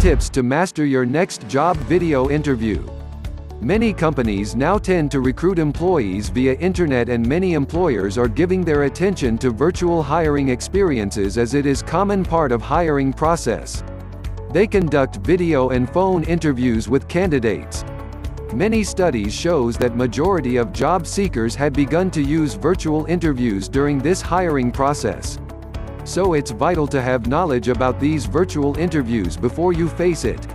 tips to master your next job video interview. Many companies now tend to recruit employees via internet, and many employers are giving their attention to virtual hiring experiences as it is common part of hiring process. They conduct video and phone interviews with candidates. Many studies shows that majority of job seekers had begun to use virtual interviews during this hiring process. So it's vital to have knowledge about these virtual interviews before you face it.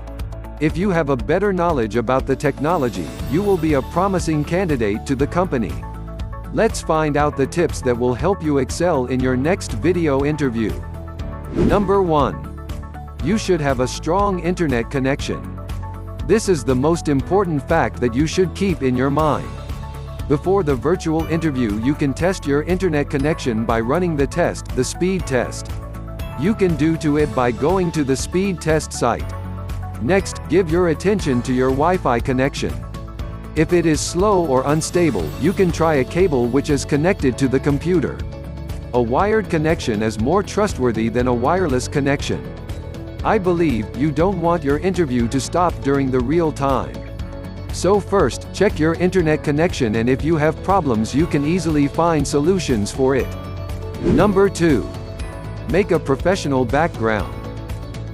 If you have a better knowledge about the technology, you will be a promising candidate to the company. Let's find out the tips that will help you excel in your next video interview. Number 1. You should have a strong internet connection. This is the most important fact that you should keep in your mind. Before the virtual interview, you can test your internet connection by running the test, the speed test. You can do it by going to the speed test site. Next, give your attention to your Wi-Fi connection. If it is slow or unstable, you can try a cable which is connected to the computer. A wired connection is more trustworthy than a wireless connection. I believe you don't want your interview to stop during the real time. So first, check your internet connection, and if you have problems, you can easily find solutions for it. Number 2. Make a professional background.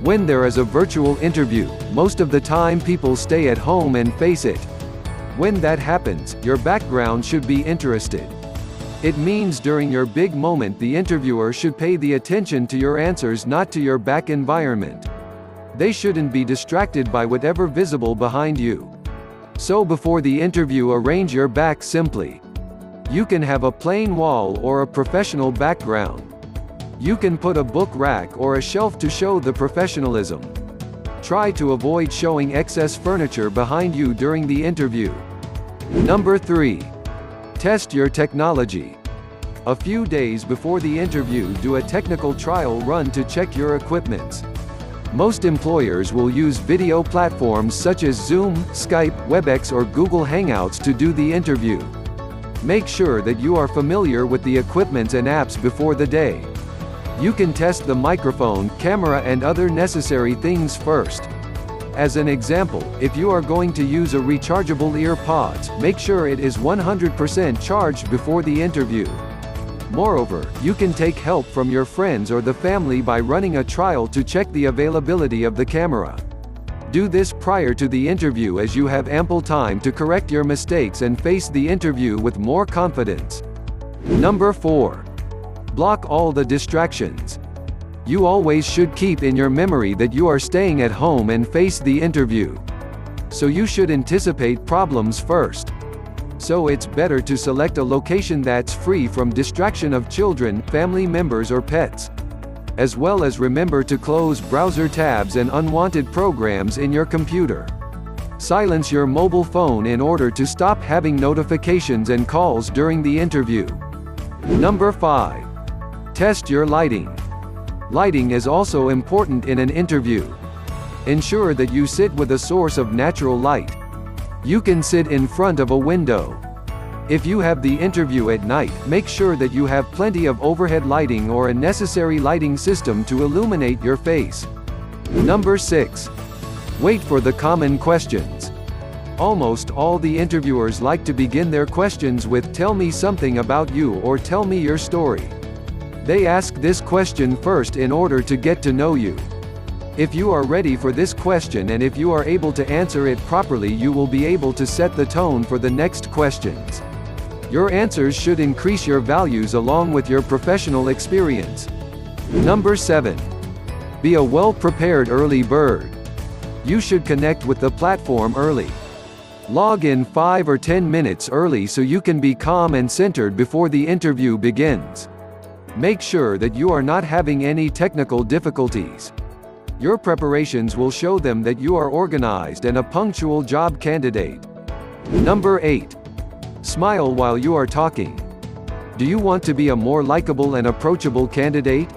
When there is a virtual interview, most of the time people stay at home and face it. When that happens, your background should be interested. It means during your big moment the interviewer should pay the attention to your answers, not to your back environment. They shouldn't be distracted by whatever visible behind you. So before the interview, arrange your back simply. You can have a plain wall or a professional background. You can put a book rack or a shelf to show the professionalism. Try to avoid showing excess furniture behind you during the interview. Number 3. Test your technology. A few days before the interview, do a technical trial run to check your equipment. Most employers will use video platforms such as Zoom, Skype, WebEx or Google Hangouts to do the interview. Make sure that you are familiar with the equipment and apps before the day. You can test the microphone, camera and other necessary things first. As an example, if you are going to use a rechargeable ear pods, make sure it is 100% charged before the interview. Moreover, you can take help from your friends or the family by running a trial to check the availability of the camera. Do this prior to the interview, as you have ample time to correct your mistakes and face the interview with more confidence. Number 4. Block all the distractions. You always should keep in your memory that you are staying at home and face the interview. So you should anticipate problems first. So it's better to select a location that's free from distraction of children, family members or pets. As well as remember to close browser tabs and unwanted programs in your computer. Silence your mobile phone in order to stop having notifications and calls during the interview. Number 5. Test your lighting. Lighting is also important in an interview. Ensure that you sit with a source of natural light. You can sit in front of a window. If you have the interview at night, make sure that you have plenty of overhead lighting or a necessary lighting system to illuminate your face. Number 6. Wait for the common questions. Almost all the interviewers like to begin their questions with "Tell me something about you" or "Tell me your story." They ask this question first in order to get to know you. If you are ready for this question and if you are able to answer it properly, you will be able to set the tone for the next questions. Your answers should increase your values along with your professional experience. Number 7. Be a well-prepared early bird. You should connect with the platform early. Log in 5 or 10 minutes early so you can be calm and centered before the interview begins. Make sure that you are not having any technical difficulties. Your preparations will show them that you are organized and a punctual job candidate. Number 8. Smile while you are talking. Do you want to be a more likable and approachable candidate?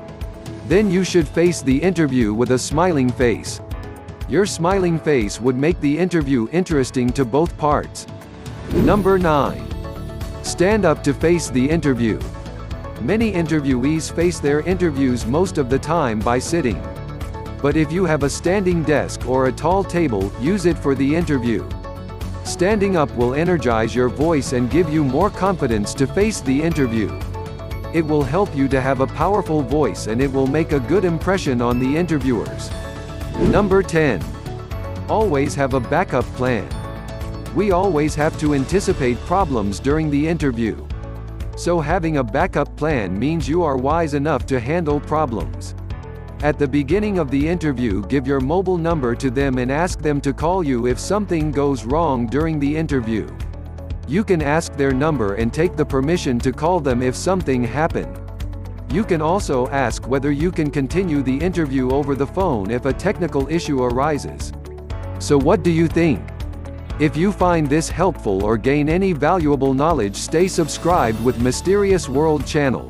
Then you should face the interview with a smiling face. Your smiling face would make the interview interesting to both parts. Number 9. Stand up to face the interview. Many interviewees face their interviews most of the time by sitting. But if you have a standing desk or a tall table, use it for the interview. Standing up will energize your voice and give you more confidence to face the interview. It will help you to have a powerful voice and it will make a good impression on the interviewers. Number 10. Always have a backup plan. We always have to anticipate problems during the interview. So having a backup plan means you are wise enough to handle problems. At the beginning of the interview, give your mobile number to them and ask them to call you if something goes wrong during the interview. You can ask their number and take the permission to call them if something happened. You can also ask whether you can continue the interview over the phone if a technical issue arises. So what do you think? If you find this helpful or gain any valuable knowledge, stay subscribed with Mysterious World channel.